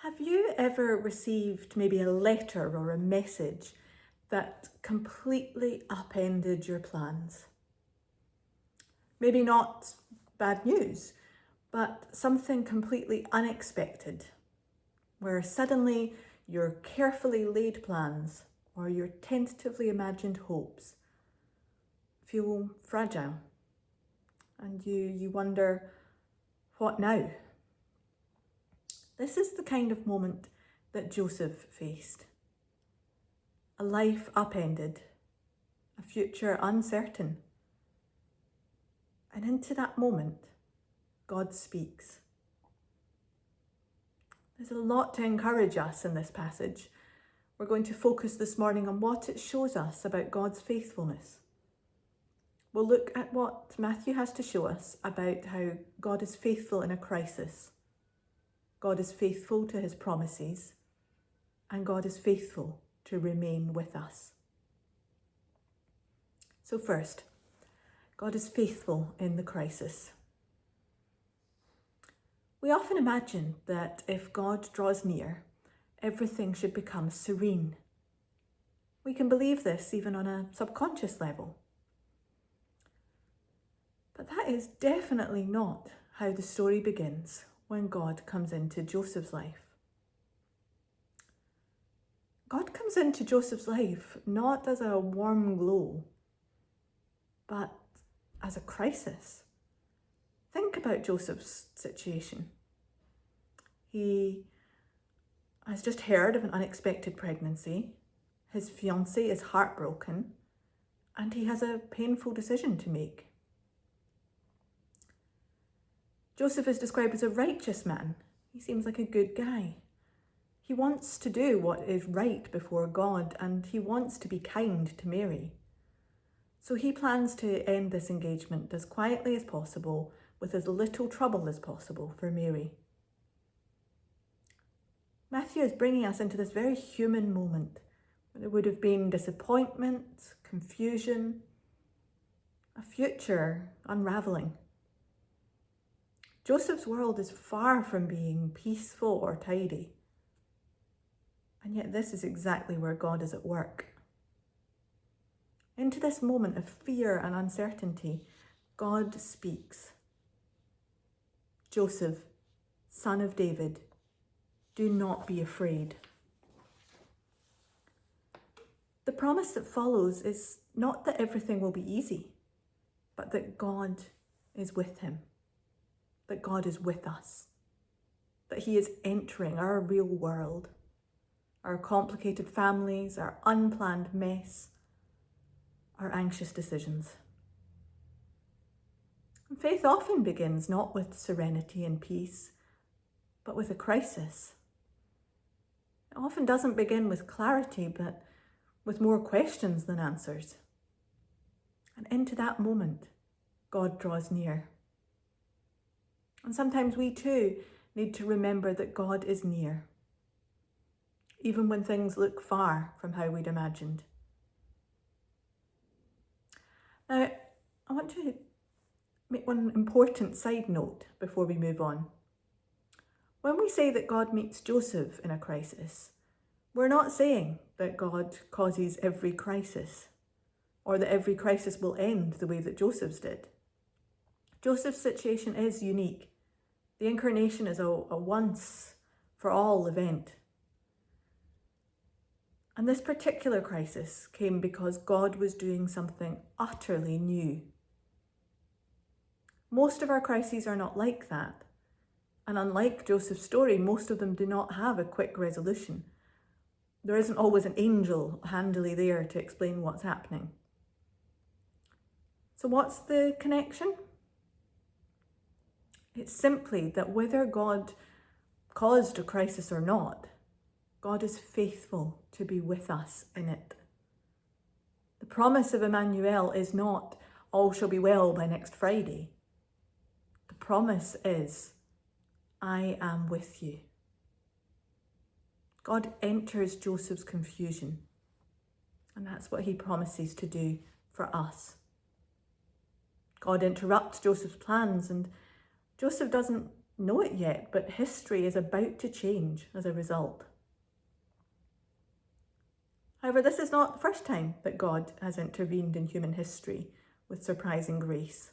Have you ever received maybe a letter or a message that completely upended your plans? Maybe not bad news, but something completely unexpected, where suddenly your carefully laid plans or your tentatively imagined hopes feel fragile, and you wonder, what now? This is the kind of moment that Joseph faced. A life upended, a future uncertain. And into that moment, God speaks. There's a lot to encourage us in this passage. We're going to focus this morning on what it shows us about God's faithfulness. We'll look at what Matthew has to show us about how God is faithful in a crisis. God is faithful to his promises, and God is faithful to remain with us. So first, God is faithful in the crisis. We often imagine that if God draws near, everything should become serene. We can believe this even on a subconscious level. But that is definitely not how the story begins when God comes into Joseph's life. God comes into Joseph's life not as a warm glow, but as a crisis. Think about Joseph's situation. He has just heard of an unexpected pregnancy. His fiancée is heartbroken, and he has a painful decision to make. Joseph is described as a righteous man. He seems like a good guy. He wants to do what is right before God, and he wants to be kind to Mary. So he plans to end this engagement as quietly as possible, with as little trouble as possible for Mary. Matthew is bringing us into this very human moment. There would have been disappointment, confusion, a future unraveling. Joseph's world is far from being peaceful or tidy. And yet this is exactly where God is at work. Into this moment of fear and uncertainty, God speaks. Joseph, son of David, do not be afraid. The promise that follows is not that everything will be easy, but that God is with him, that God is with us, that he is entering our real world, our complicated families, our unplanned mess, our anxious decisions. And faith often begins not with serenity and peace, but with a crisis. It often doesn't begin with clarity, but with more questions than answers. And into that moment, God draws near. And sometimes we too need to remember that God is near, even when things look far from how we'd imagined. Now, I want to make one important side note before we move on. When we say that God meets Joseph in a crisis, we're not saying that God causes every crisis, or that every crisis will end the way that Joseph's did. Joseph's situation is unique. The incarnation is a once-for-all event. And this particular crisis came because God was doing something utterly new. Most of our crises are not like that. And unlike Joseph's story, most of them do not have a quick resolution. There isn't always an angel handily there to explain what's happening. So what's the connection? It's simply that whether God caused a crisis or not, God is faithful to be with us in it. The promise of Emmanuel is not, all shall be well by next Friday. The promise is, I am with you. God enters Joseph's confusion, and that's what he promises to do for us. God interrupts Joseph's plans, and Joseph doesn't know it yet, but history is about to change as a result. However, this is not the first time that God has intervened in human history with surprising grace.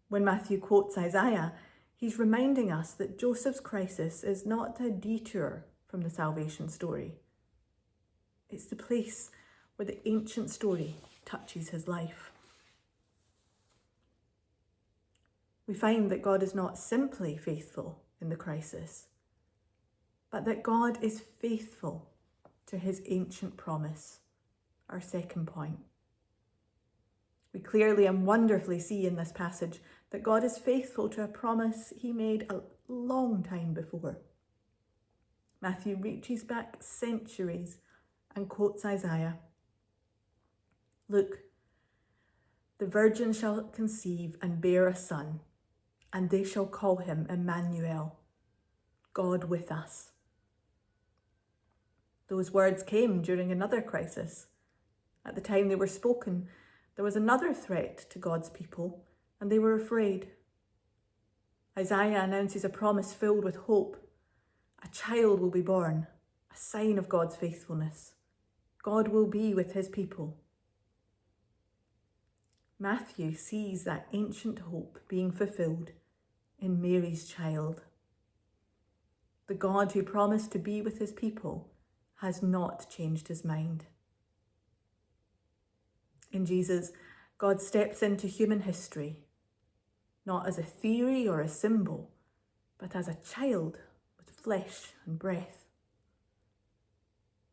When Matthew quotes Isaiah, he's reminding us that Joseph's crisis is not a detour from the salvation story. It's the place where the ancient story touches his life. We find that God is not simply faithful in the crisis, but that God is faithful to his ancient promise, our second point. We clearly and wonderfully see in this passage that God is faithful to a promise he made a long time before. Matthew reaches back centuries and quotes Isaiah. Look, the virgin shall conceive and bear a son, and they shall call him Emmanuel, God with us. Those words came during another crisis. At the time they were spoken, there was another threat to God's people, and they were afraid. Isaiah announces a promise filled with hope. A child will be born, a sign of God's faithfulness. God will be with his people. Matthew sees that ancient hope being fulfilled in Mary's child. The God who promised to be with his people has not changed his mind. In Jesus, God steps into human history, not as a theory or a symbol, but as a child with flesh and breath.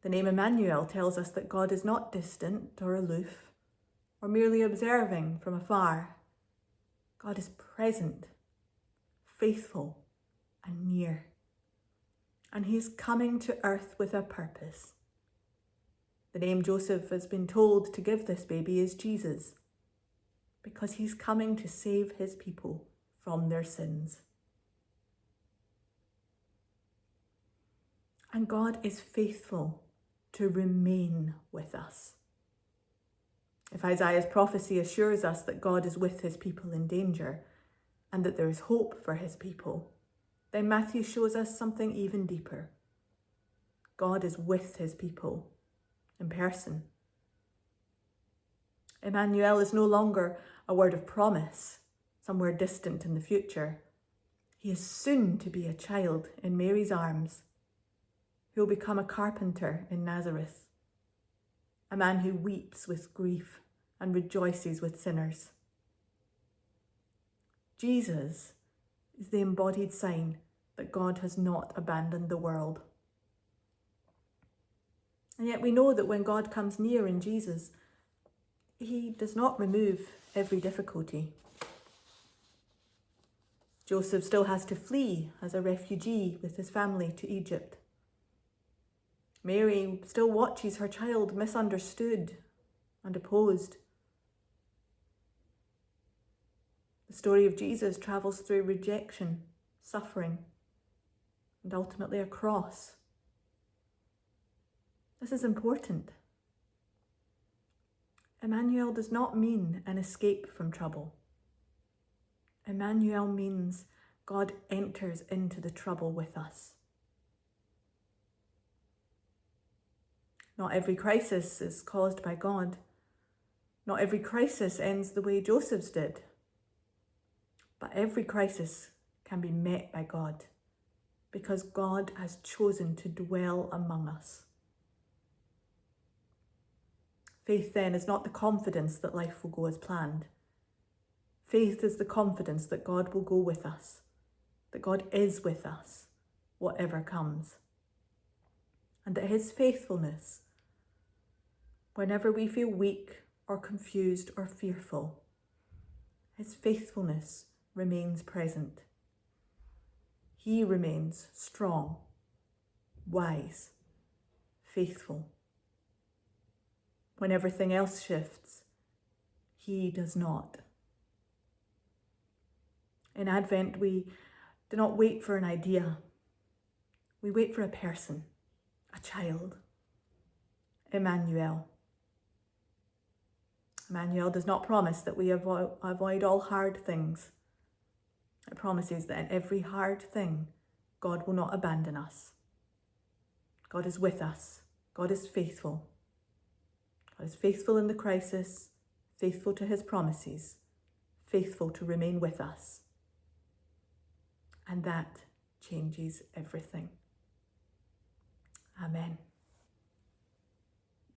The name Emmanuel tells us that God is not distant or aloof, or merely observing from afar. God is present, faithful, and near. And he is coming to earth with a purpose. The name Joseph has been told to give this baby is Jesus, because he's coming to save his people from their sins. And God is faithful to remain with us. If Isaiah's prophecy assures us that God is with his people in danger and that there is hope for his people, then Matthew shows us something even deeper. God is with his people in person. Emmanuel is no longer a word of promise, somewhere distant in the future. He is soon to be a child in Mary's arms, who will become a carpenter in Nazareth, a man who weeps with grief and rejoices with sinners. Jesus is the embodied sign that God has not abandoned the world. And yet we know that when God comes near in Jesus, he does not remove every difficulty. Joseph still has to flee as a refugee with his family to Egypt. Mary still watches her child misunderstood and opposed. The story of Jesus travels through rejection, suffering, and ultimately a cross. This is important. Emmanuel does not mean an escape from trouble. Emmanuel means God enters into the trouble with us. Not every crisis is caused by God. Not every crisis ends the way Joseph's did. But every crisis can be met by God, because God has chosen to dwell among us. Faith then is not the confidence that life will go as planned. Faith is the confidence that God will go with us, that God is with us, whatever comes. And that his faithfulness, whenever we feel weak or confused or fearful, his faithfulness remains present. He remains strong, wise, faithful. When everything else shifts, he does not. In Advent, we do not wait for an idea. We wait for a person, a child, Emmanuel. Emmanuel does not promise that we avoid all hard things. It promises that in every hard thing, God will not abandon us. God is with us. God is faithful. God is faithful in the crisis, faithful to his promises, faithful to remain with us. And that changes everything. Amen.